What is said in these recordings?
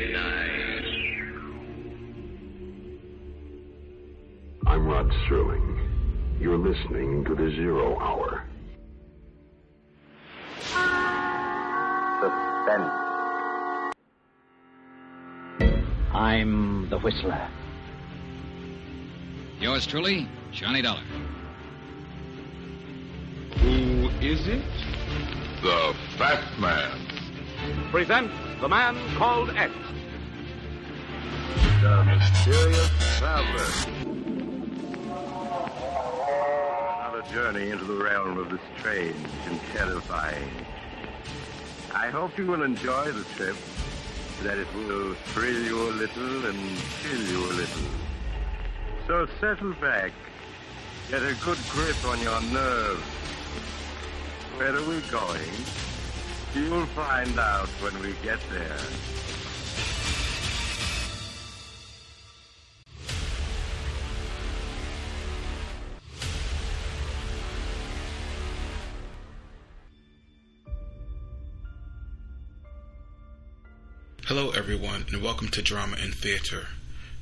very nice. I'm Rod Sterling. You're listening to the Zero Hour. Suspense. I'm the Whistler. Yours truly, Johnny Dollar. Who is it? The Fat Man. Presents The Man Called X. The Mysterious Traveler. Another journey into the realm of the strange and terrifying. I hope you will enjoy the trip, that it will thrill you a little and chill you a little. So settle back, get a good grip on your nerves. Where are we going? You'll find out when we get there. Hello everyone, and welcome to Drama and Theater,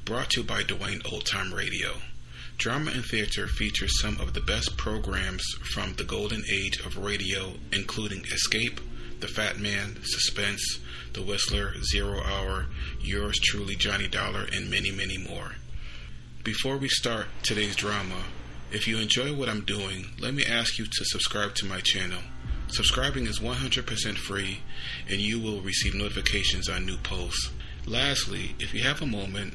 brought to you by Duane Old Time Radio. Drama and Theater features some of the best programs from the golden age of radio, including Escape, The Fat Man, Suspense, The Whistler, Zero Hour, Yours Truly, Johnny Dollar, and many, many more. Before we start today's drama, if you enjoy what I'm doing, let me ask you to subscribe to my channel. Subscribing is 100% free, and you will receive notifications on new posts. Lastly, if you have a moment,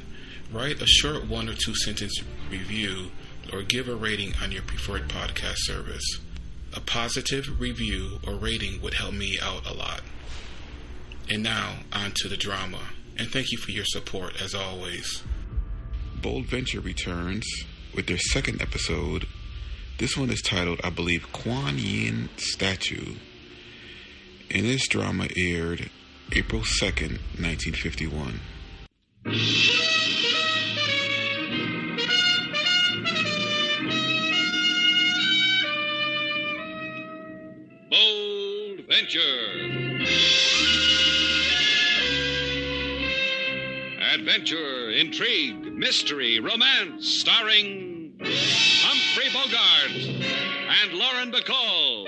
write a short 1 or 2 sentence review or give a rating on your preferred podcast service. A positive review or rating would help me out a lot. And now, on to the drama, and thank you for your support as always. Bold Venture returns with their second episode. This one is titled, I believe, Kuan Yin Statue. And this drama aired April 2nd, 1951. Bold Venture. Adventure, intrigue, mystery, romance, starring Humphrey Bogart and Lauren Bacall.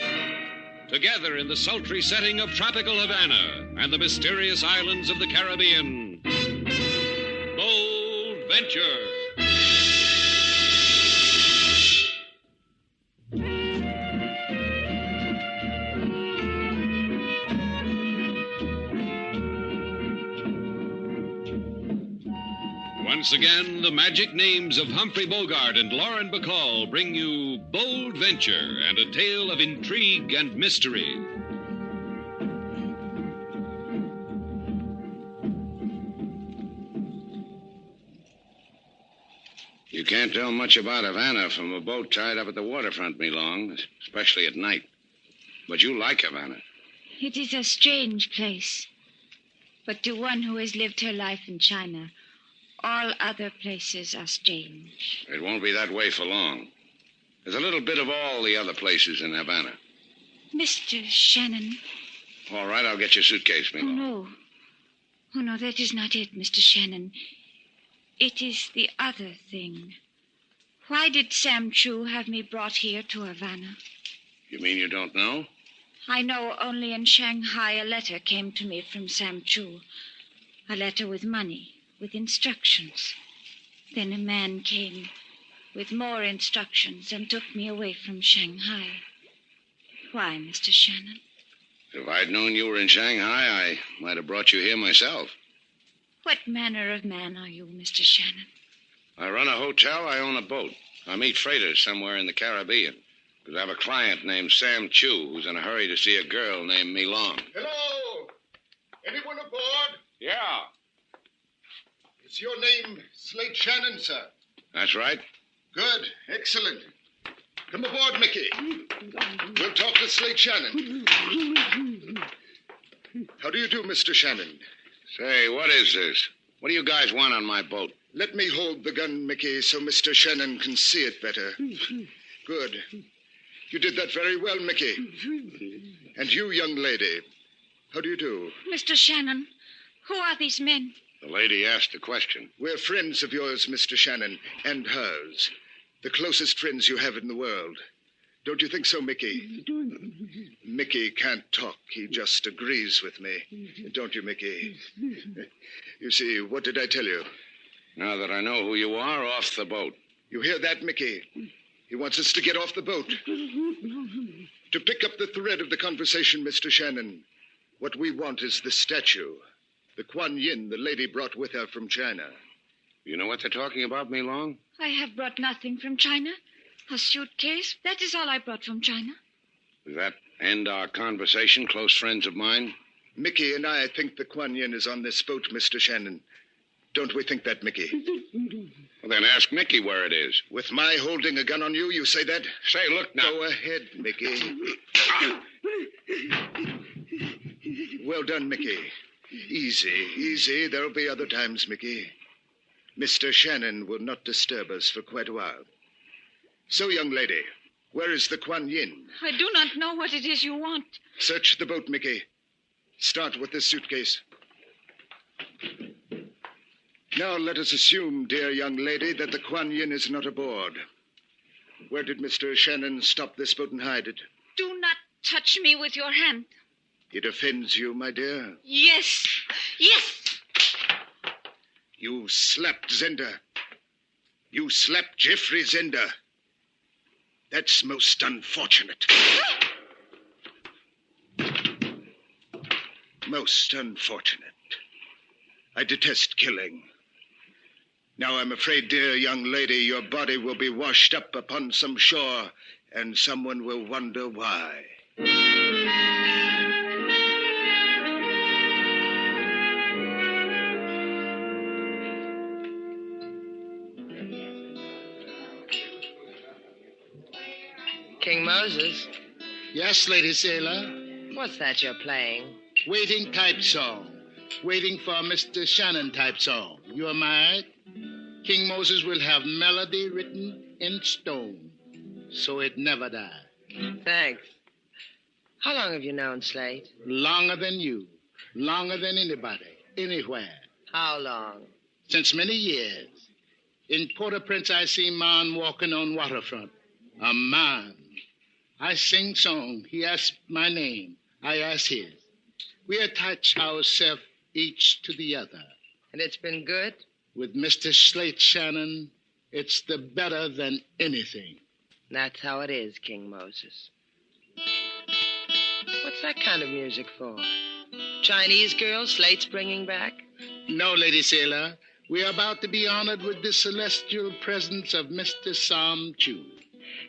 Together in the sultry setting of tropical Havana and the mysterious islands of the Caribbean. Bold Venture. Once again, the magic names of Humphrey Bogart and Lauren Bacall bring you Bold Venture and a tale of intrigue and mystery. You can't tell much about Havana from a boat tied up at the waterfront, me long, especially at night. But you like Havana. It is a strange place. But to one who has lived her life in China, all other places are strange. It won't be that way for long. There's a little bit of all the other places in Havana. Mr. Shannon. All right, I'll get your suitcase, me. Oh, no. Oh, no, that is not it, Mr. Shannon. It is the other thing. Why did Sam Chu have me brought here to Havana? You mean you don't know? I know only in Shanghai a letter came to me from Sam Chu. A letter with money. With instructions. Then a man came with more instructions and took me away from Shanghai. Why, Mr. Shannon? If I'd known you were in Shanghai, I might have brought you here myself. What manner of man are you, Mr. Shannon? I run a hotel, I own a boat. I meet freighters somewhere in the Caribbean. Because I have a client named Sam Chu who's in a hurry to see a girl named Me Long. Hello? Anyone aboard? Yeah. Is your name Slate Shannon, sir? That's right. Good. Excellent. Come aboard, Mickey. We'll talk to Slate Shannon. How do you do, Mr. Shannon? Say, what is this? What do you guys want on my boat? Let me hold the gun, Mickey, so Mr. Shannon can see it better. Good. You did that very well, Mickey. And you, young lady, how do you do? Mr. Shannon, who are these men? The lady asked a question. We're friends of yours, Mr. Shannon, and hers. The closest friends you have in the world. Don't you think so, Mickey? Mickey can't talk. He just agrees with me. Don't you, Mickey? You see, what did I tell you? Now that I know who you are, off the boat. You hear that, Mickey? He wants us to get off the boat. To pick up the thread of the conversation, Mr. Shannon, what we want is the statue. The Kuan Yin the lady brought with her from China. You know what they're talking about, Mi Long? I have brought nothing from China. A suitcase. That is all I brought from China. Does that end our conversation, close friends of mine? Mickey and I think the Kuan Yin is on this boat, Mr. Shannon. Don't we think that, Mickey? Well, then ask Mickey where it is. With my holding a gun on you, you say that? Say, look now. Go ahead, Mickey. Well done, Mickey. Easy, easy. There'll be other times, Mickey. Mr. Shannon will not disturb us for quite a while. So, young lady, where is the Kuan Yin? I do not know what it is you want. Search the boat, Mickey. Start with this suitcase. Now let us assume, dear young lady, that the Kuan Yin is not aboard. Where did Mr. Shannon stop this boat and hide it? Do not touch me with your hand. It offends you, my dear. Yes. Yes. You slapped Zender. You slapped Jeffrey Zender. That's most unfortunate. Most unfortunate. I detest killing. Now I'm afraid, dear young lady, your body will be washed up upon some shore, and someone will wonder why. King Moses. Yes, Lady Sailor. What's that you're playing? Waiting type song. Waiting for Mr. Shannon type song. You are mine? King Moses will have melody written in stone, so it never die. Thanks. How long have you known Slate? Longer than you. Longer than anybody. Anywhere. How long? Since many years. In Port-au-Prince, I see man walking on waterfront. A man. I sing song. He asks my name. I ask his. We attach ourselves each to the other. And it's been good? With Mr. Slate Shannon, it's the better than anything. That's how it is, King Moses. What's that kind of music for? Chinese girl Slate's bringing back? No, Lady Sailor. We are about to be honored with the celestial presence of Mr. Sam Chu.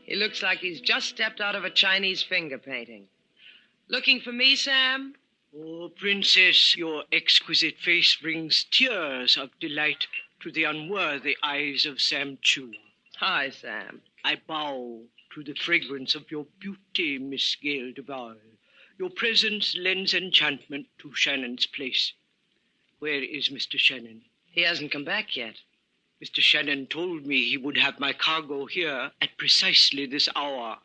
He looks like he's just stepped out of a Chinese finger painting. Looking for me, Sam? Oh, Princess, your exquisite face brings tears of delight to the unworthy eyes of Sam Chu. Hi, Sam. I bow to the fragrance of your beauty, Miss Gail Duval. Your presence lends enchantment to Shannon's place. Where is Mr. Shannon? He hasn't come back yet. Mr. Shannon told me he would have my cargo here at precisely this hour.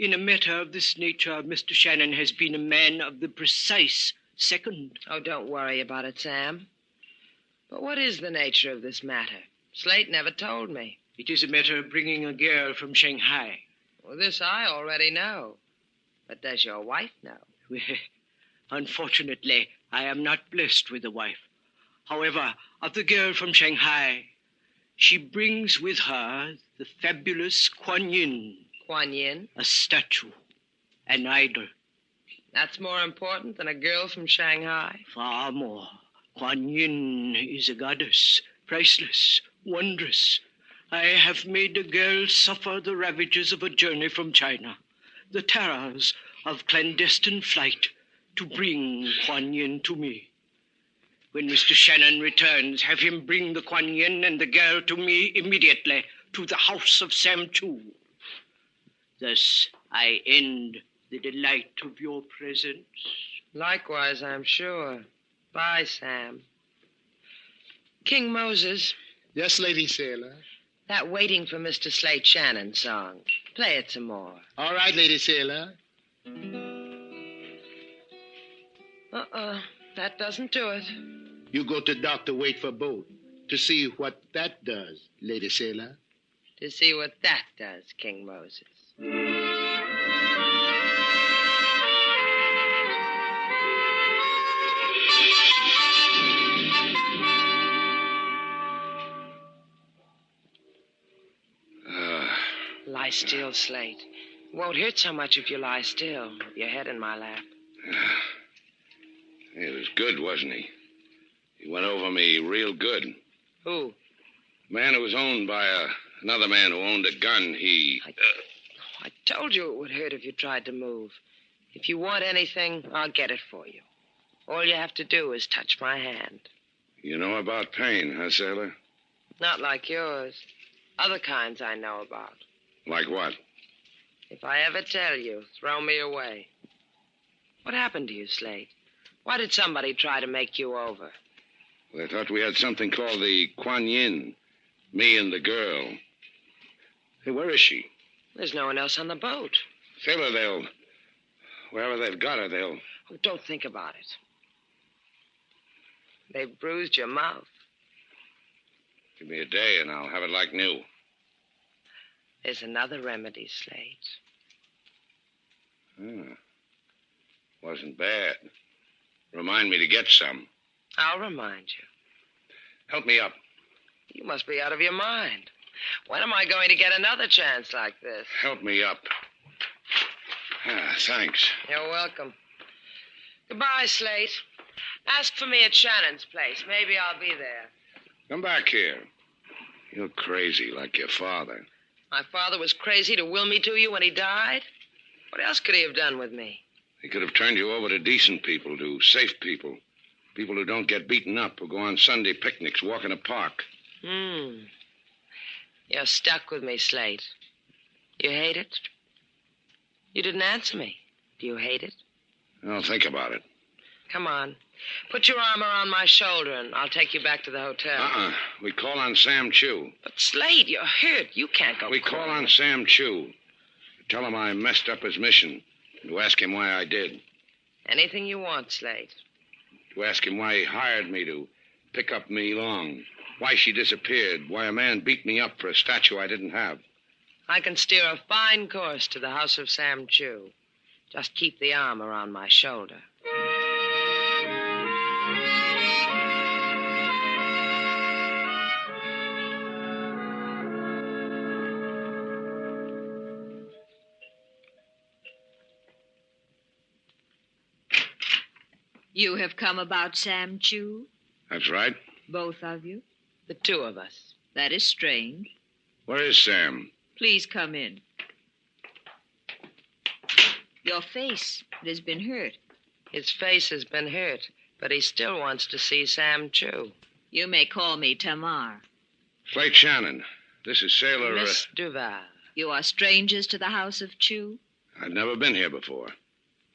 In a matter of this nature, Mr. Shannon has been a man of the precise second. Oh, don't worry about it, Sam. But what is the nature of this matter? Slate never told me. It is a matter of bringing a girl from Shanghai. Well, this I already know. But does your wife know? Well, unfortunately, I am not blessed with a wife. However, of the girl from Shanghai, she brings with her the fabulous Kuan Yin. Kuan Yin? A statue. An idol. That's more important than a girl from Shanghai? Far more. Kuan Yin is a goddess, priceless, wondrous. I have made a girl suffer the ravages of a journey from China, the terrors of clandestine flight to bring Kuan Yin to me. When Mr. Shannon returns, have him bring the Kuan Yin and the girl to me immediately to the house of Sam Chu. Thus I end the delight of your presence. Likewise, I'm sure. Bye, Sam. King Moses. Yes, Lady Sailor. That Waiting for Mr. Slate Shannon song. Play it some more. All right, Lady Sailor. That doesn't do it. You go to doctor, wait for boat. To see what that does, Lady Sailor. To see what that does, King Moses. Lie still, Slate. It won't hurt so much if you lie still, with your head in my lap. He was good, wasn't he? He went over me real good. Who? Man who was owned by another man who owned a gun. I told you it would hurt if you tried to move. If you want anything, I'll get it for you. All you have to do is touch my hand. You know about pain, huh, Sailor? Not like yours. Other kinds I know about. Like what? If I ever tell you, throw me away. What happened to you, Slate? Why did somebody try to make you over? They thought we had something called the Kuan Yin. Me and the girl. Hey, where is she? There's no one else on the boat. Sailor, wherever they've got her, they'll... Oh, don't think about it. They've bruised your mouth. Give me a day and I'll have it like new. There's another remedy, Slate. Wasn't bad. Remind me to get some. I'll remind you. Help me up. You must be out of your mind. When am I going to get another chance like this? Help me up. Thanks. You're welcome. Goodbye, Slate. Ask for me at Shannon's place. Maybe I'll be there. Come back here. You're crazy like your father. My father was crazy to will me to you when he died? What else could he have done with me? He could have turned you over to decent people, to safe people. People who don't get beaten up, who go on Sunday picnics, walk in a park. You're stuck with me, Slate. You hate it? You didn't answer me. Do you hate it? I'll think about it. Come on. Put your arm around my shoulder and I'll take you back to the hotel. We call on Sam Chu. But, Slade, you're hurt. You can't go. We call on Sam Chu. Tell him I messed up his mission. To ask him why I did. Anything you want, Slade. To ask him why he hired me to pick up Me Long. Why she disappeared. Why a man beat me up for a statue I didn't have. I can steer a fine course to the house of Sam Chu. Just keep the arm around my shoulder. You have come about Sam Chu? That's right. Both of you? The two of us. That is strange. Where is Sam? Please come in. Your face, it has been hurt. His face has been hurt, but he still wants to see Sam Chu. You may call me Tamar. Slate Shannon. This is Sailor... Miss Duval. You are strangers to the house of Chu? I've never been here before.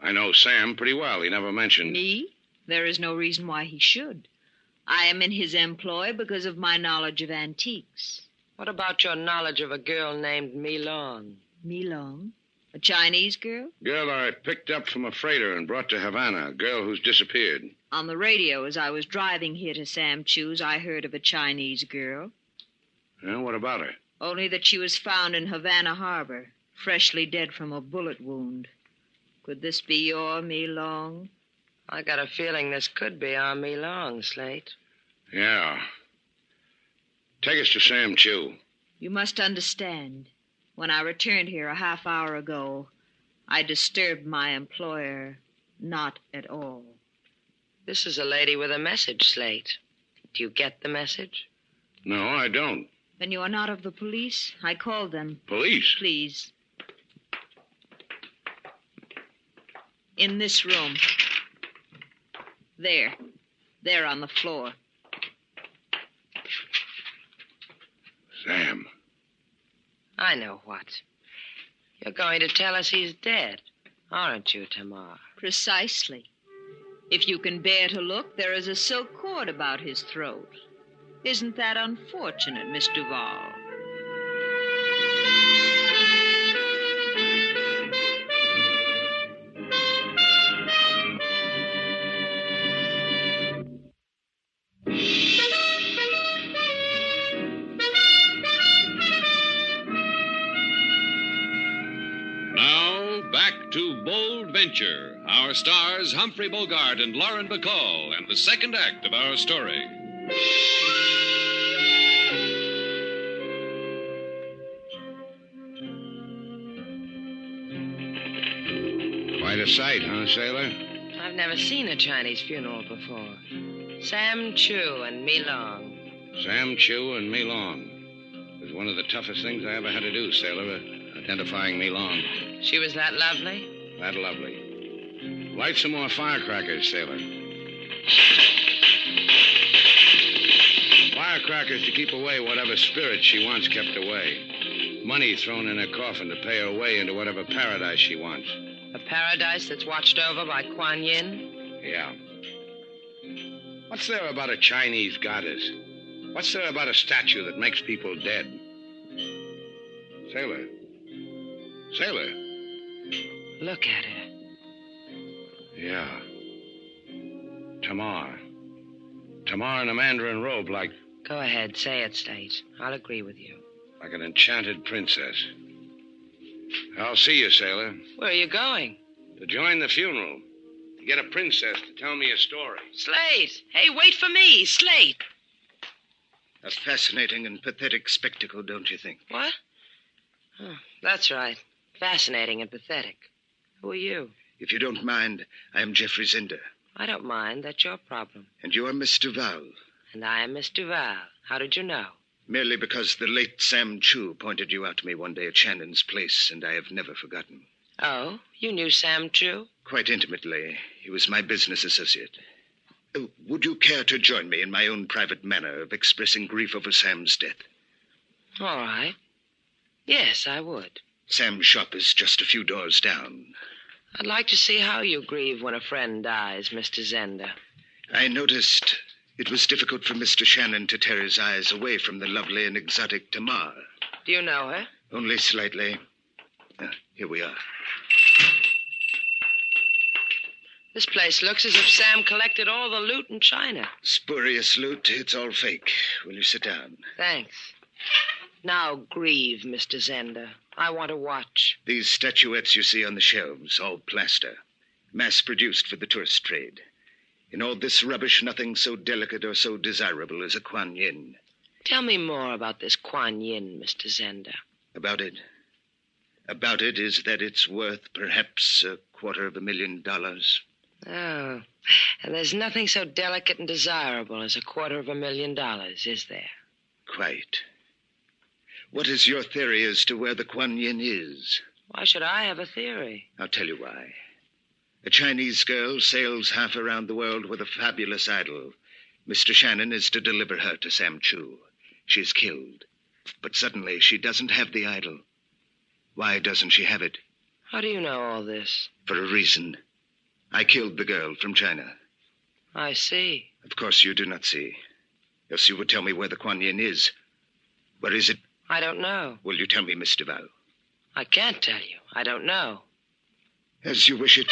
I know Sam pretty well. He never mentioned... Me? There is no reason why he should. I am in his employ because of my knowledge of antiques. What about your knowledge of a girl named Me Long? Me Long? A Chinese girl? Girl I picked up from a freighter and brought to Havana. A girl who's disappeared. On the radio, as I was driving here to Sam Chu's, I heard of a Chinese girl. Yeah, what about her? Only that she was found in Havana Harbor, freshly dead from a bullet wound. Could this be your Me Long? I got a feeling this could be our Me Long, Slate. Yeah. Take us to Sam Chu. You must understand. When I returned here a half hour ago, I disturbed my employer not at all. This is a lady with a message, Slate. Do you get the message? No, I don't. Then you are not of the police? I called them. Police? Please. In this room. There. There on the floor. Sam. I know what. You're going to tell us he's dead, aren't you, Tamar? Precisely. If you can bear to look, there is a silk cord about his throat. Isn't that unfortunate, Miss Duval? adventure. Our stars, Humphrey Bogart and Lauren Bacall, and the second act of our story. Quite a sight, huh, sailor? I've never seen a Chinese funeral before. Sam Chu and Me Long. Sam Chu and Me Long. It was one of the toughest things I ever had to do, sailor, identifying Me Long. She was that lovely? That lovely. Light some more firecrackers, sailor. Firecrackers to keep away whatever spirit she wants kept away. Money thrown in her coffin to pay her way into whatever paradise she wants. A paradise that's watched over by Kuan Yin? Yeah. What's there about a Chinese goddess? What's there about a statue that makes people dead? Sailor. Sailor. Look at her. Yeah. Tamar. Tamar in a mandarin robe like... Go ahead, say it, Slate. I'll agree with you. Like an enchanted princess. I'll see you, sailor. Where are you going? To join the funeral. To get a princess to tell me a story. Slate! Hey, wait for me, Slate! A fascinating and pathetic spectacle, don't you think? What? Oh, that's right. Fascinating and pathetic. Who are you? If you don't mind, I am Geoffrey Zender. I don't mind. That's your problem. And you are Miss Duval. And I am Miss Duval. How did you know? Merely because the late Sam Chu pointed you out to me one day at Shannon's place, and I have never forgotten. Oh, you knew Sam Chu? Quite intimately. He was my business associate. Would you care to join me in my own private manner of expressing grief over Sam's death? All right. Yes, I would. Sam's shop is just a few doors down. I'd like to see how you grieve when a friend dies, Mr. Zender. I noticed it was difficult for Mr. Shannon to tear his eyes away from the lovely and exotic Tamar. Do you know her? Only slightly. Here we are. This place looks as if Sam collected all the loot in China. Spurious loot. It's all fake. Will you sit down? Thanks. Now grieve, Mr. Zender. I want to watch. These statuettes you see on the shelves, all plaster. Mass-produced for the tourist trade. In all this rubbish, nothing so delicate or so desirable as a Kuan Yin. Tell me more about this Kuan Yin, Mr. Zender. About it? About it is that it's worth perhaps $250,000. Oh, and there's nothing so delicate and desirable as $250,000, is there? Quite. What is your theory as to where the Kuan Yin is? Why should I have a theory? I'll tell you why. A Chinese girl sails half around the world with a fabulous idol. Mr. Shannon is to deliver her to Sam Chu. She's killed. But suddenly she doesn't have the idol. Why doesn't she have it? How do you know all this? For a reason. I killed the girl from China. I see. Of course you do not see. Else you would tell me where the Kuan Yin is. Where is it? I don't know. Will you tell me, Miss Duval? I can't tell you. I don't know. As you wish it.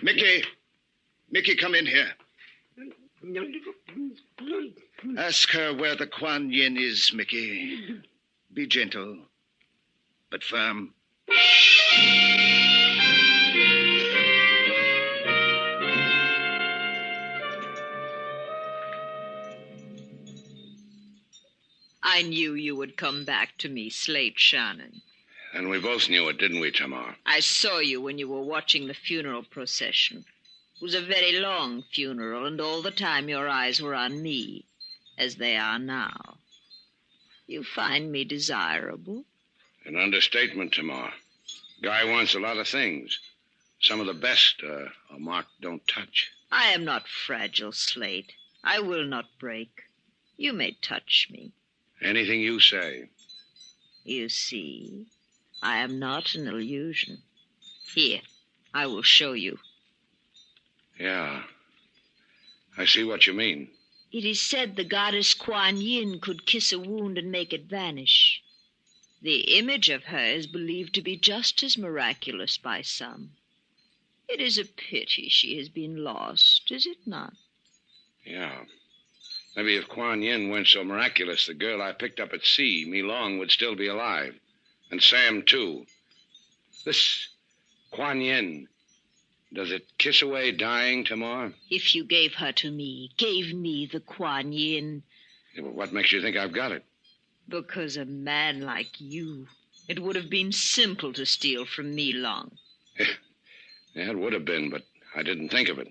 Mickey! Mickey, come in here. Ask her where the Kuan Yin is, Mickey. Be gentle, but firm. I knew you would come back to me, Slate Shannon. And we both knew it, didn't we, Tamar? I saw you when you were watching the funeral procession. It was a very long funeral, and all the time your eyes were on me, as they are now. You find me desirable? An understatement, Tamar. Guy wants a lot of things. Some of the best a mark don't touch. I am not fragile, Slate. I will not break. You may touch me. Anything you say. You see, I am not an illusion. Here, I will show you. Yeah. I see what you mean. It is said the goddess Kuan Yin could kiss a wound and make it vanish. The image of her is believed to be just as miraculous by some. It is a pity she has been lost, is it not? Yeah. Maybe if Kuan Yin weren't so miraculous, the girl I picked up at sea, Me Long, would still be alive. And Sam, too. This Kuan Yin, does it kiss away dying, Tamar? If you gave her to me, gave me the Kuan Yin. Yeah, but what makes you think I've got it? Because a man like you, it would have been simple to steal from me long. Yeah, it would have been, but I didn't think of it.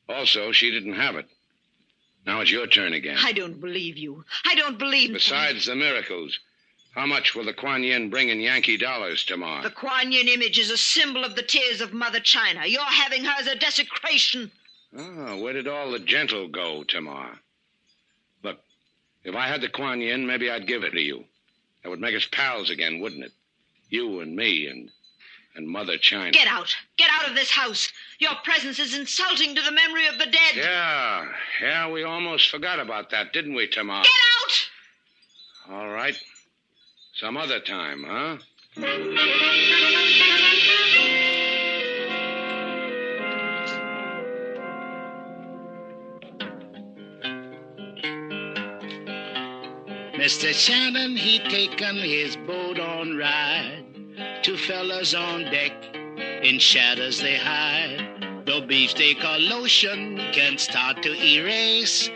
Also, she didn't have it. Now it's your turn again. I don't believe you. I don't believe... Besides the miracles, how much will the Kuan Yin bring in Yankee dollars tomorrow? The Kuan Yin image is a symbol of the tears of Mother China. You're having her as a desecration. Oh, where did all the gentle go, Tamar? Look, if I had the Kuan Yin, maybe I'd give it to you. That would make us pals again, wouldn't it? You and me and Mother China. Get out. Get out of this house. Your presence is insulting to the memory of the dead. Yeah, we almost forgot about that, didn't we, Tamar? Get out! All right. Some other time, huh? Mr. Shannon, he taken his boat on ride. Two fellas on deck, in shadows they hide. The beefsteak or lotion can start to erase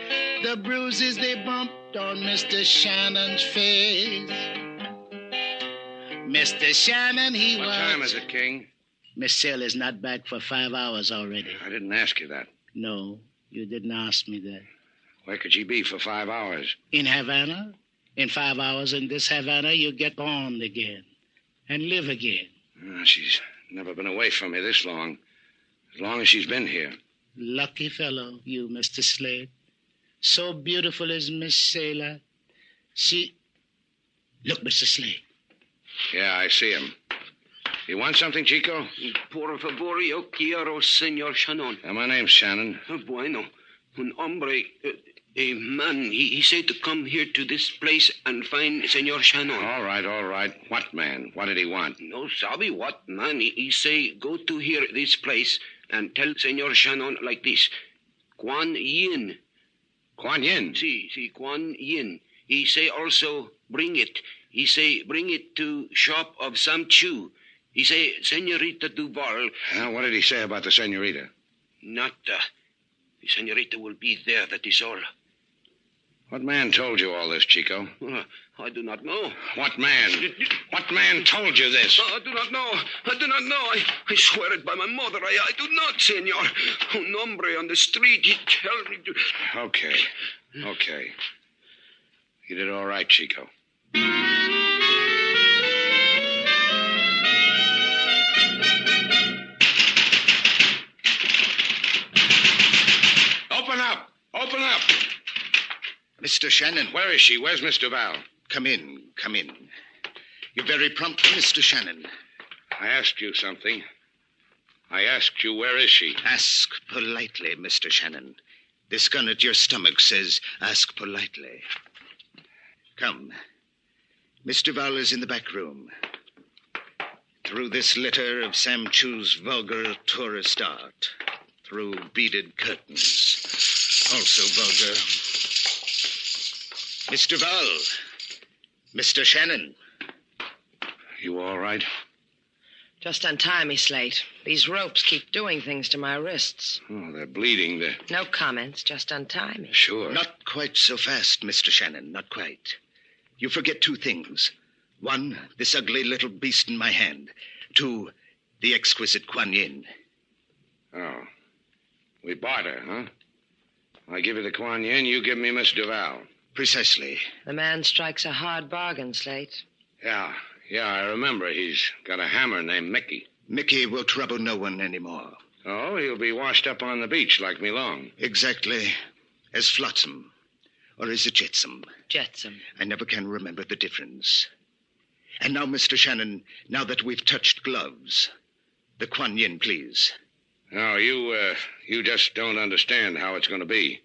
the bruises they bumped on Mr. Shannon's face. Mr. Shannon, he was... What time is it, King? Miss Sailor's not back for 5 hours already. I didn't ask you that. No, you didn't ask me that. Where could she be for 5 hours? In Havana. In 5 hours in this Havana, you get born again and live again. She's never been away from me this long. As long as she's been here. Lucky fellow, you, Mr. Slade. So beautiful is Miss Sailor. She... Look, Mr. Slade. Yeah, I see him. You want something, Chico? Por favor, yo quiero, Senor Shannon. My name's Shannon. Bueno. Un hombre, a man, he said to come here to this place and find Senor Shannon. All right. What man? What did he want? No sabe what man. He say go to here, this place, and tell Senor Shannon like this. Kuan Yin. Kuan Yin? Si, Kuan Yin. He say also bring it. He say bring it to shop of Sam Chu. He say, Senorita Duval. What did he say about the senorita? Not, the senorita will be there, that is all. What man told you all this, Chico? I do not know. What man? What man told you this? I do not know. I swear it by my mother. I do not, senor. Un hombre on the street, he told me to... Okay. You did all right, Chico. Open up! Mr. Shannon. Where is she? Where's Miss Duval? Come in. You're very prompt, Mr. Shannon. I asked you something. I asked you, where is she? Ask politely, Mr. Shannon. This gun at your stomach says, ask politely. Come. Miss Duval is in the back room. Through this litter of Sam Chu's vulgar tourist art. Through beaded curtains. Also vulgar. Miss Duval. Mr. Shannon. You all right? Just untie me, Slate. These ropes keep doing things to my wrists. Oh, they're bleeding. No comments. Just untie me. Sure. Not quite so fast, Mr. Shannon. Not quite. You forget two things. One, this ugly little beast in my hand. Two, the exquisite Kuan Yin. Oh. We barter, huh? I give you the Kuan Yin, you give me Miss Duval. Precisely. The man strikes a hard bargain, Slate. Yeah, I remember. He's got a hammer named Mickey. Mickey will trouble no one anymore. Oh, he'll be washed up on the beach like me long. Exactly. As Flotsam. Or is it Jetsam? Jetsam. I never can remember the difference. And now, Mr. Shannon, now that we've touched gloves, the Kuan Yin, please. No, you just don't understand how it's going to be.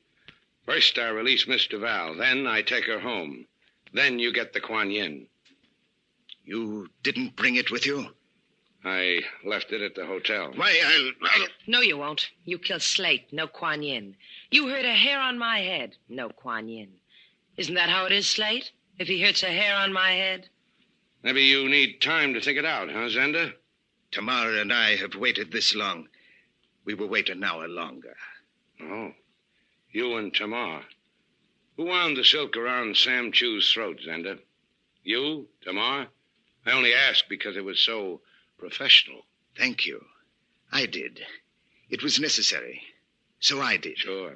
First, I release Miss Duval. Then I take her home. Then you get the Kuan Yin. You didn't bring it with you? I left it at the hotel. Why, I'll... No, you won't. You kill Slate. No Kuan Yin. You hurt a hair on my head. No Kuan Yin. Isn't that how it is, Slate? If he hurts a hair on my head? Maybe you need time to think it out, huh, Zenda? Tamar and I have waited this long. We will wait an hour longer. Oh, you and Tamar. Who wound the silk around Sam Chu's throat, Zenda? You, Tamar? I only asked because it was so professional. Thank you. I did. It was necessary. So I did. Sure.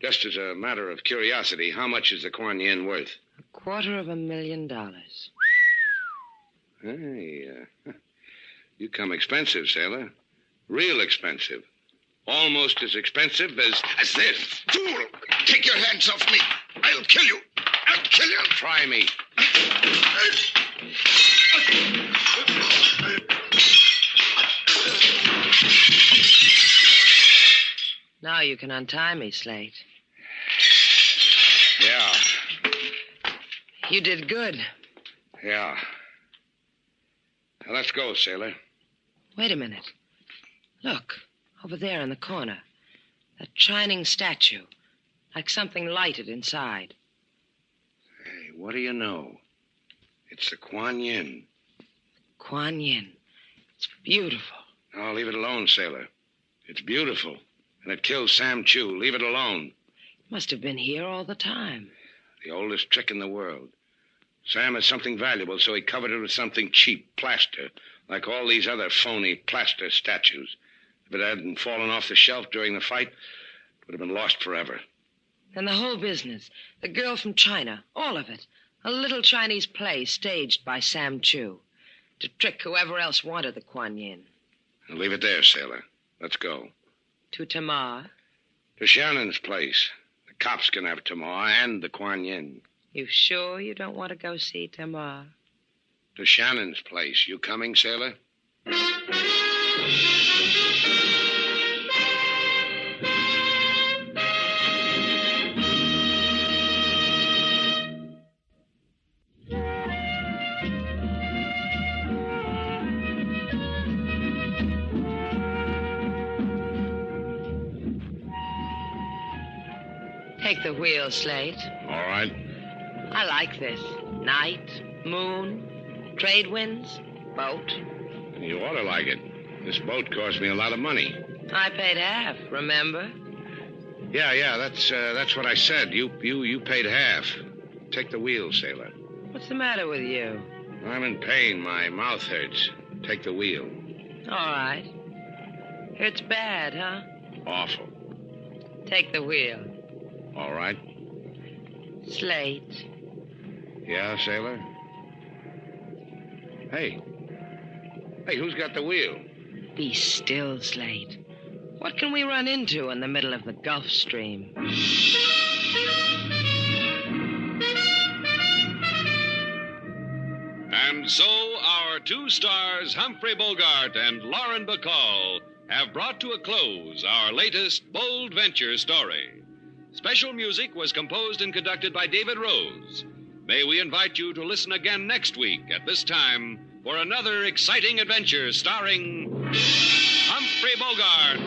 Just as a matter of curiosity, how much is the Kuan Yin worth? $250,000. Hey, you come expensive, sailor. Real expensive. Almost as expensive as this. Fool! Take your hands off me. I'll kill you. I'll kill you. Try me. Now you can untie me, Slate. Yeah. You did good. Yeah. Now, let's go, sailor. Wait a minute. Look, over there in the corner. That shining statue. Like something lighted inside. Hey, what do you know? It's the Kuan Yin. Kuan Yin. It's beautiful. Oh, leave it alone, sailor. It's beautiful. And it killed Sam Chu. Leave it alone. It must have been here all the time. The oldest trick in the world. Sam had something valuable, so he covered it with something cheap, plaster, like all these other phony plaster statues. If it hadn't fallen off the shelf during the fight, it would have been lost forever. And the whole business, the girl from China, all of it. A little Chinese play staged by Sam Chu to trick whoever else wanted the Kuan Yin. Now leave it there, sailor. Let's go. To Tamar? To Shannon's place. The cops can have Tamar and the Kuan Yin. You sure you don't want to go see Tamar? To Shannon's place. You coming, sailor? Take the wheel, Slate. All right. I like this. Night, moon, trade winds, boat. You ought to like it. This boat cost me a lot of money. I paid half, remember? Yeah, that's what I said. You paid half. Take the wheel, sailor. What's the matter with you? I'm in pain. My mouth hurts. Take the wheel. All right. Hurts bad, huh? Awful. Take the wheel. All right. Slate. Yeah, sailor? Hey, who's got the wheel? Be still, Slate. What can we run into in the middle of the Gulf Stream? And so our two stars, Humphrey Bogart and Lauren Bacall, have brought to a close our latest bold venture story. Special music was composed and conducted by David Rose. May we invite you to listen again next week at this time for another exciting adventure starring Humphrey Bogart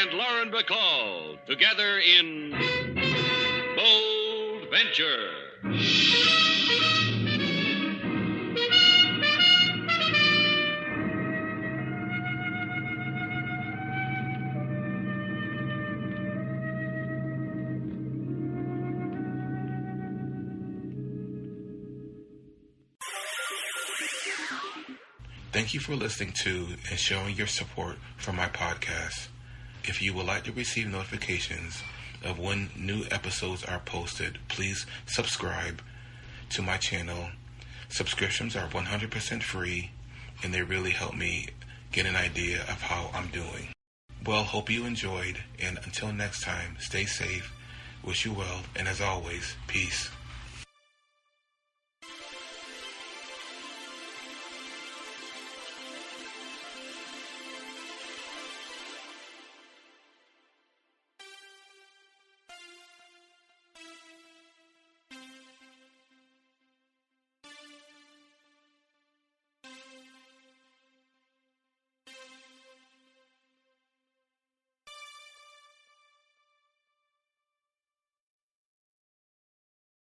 and Lauren Bacall together in Bold Venture. Thank you for listening to and showing your support for my podcast. If you would like to receive notifications of when new episodes are posted, please subscribe to my channel. Subscriptions are 100% free, and they really help me get an idea of how I'm doing. Well, hope you enjoyed, and until next time, stay safe, wish you well, and as always, peace.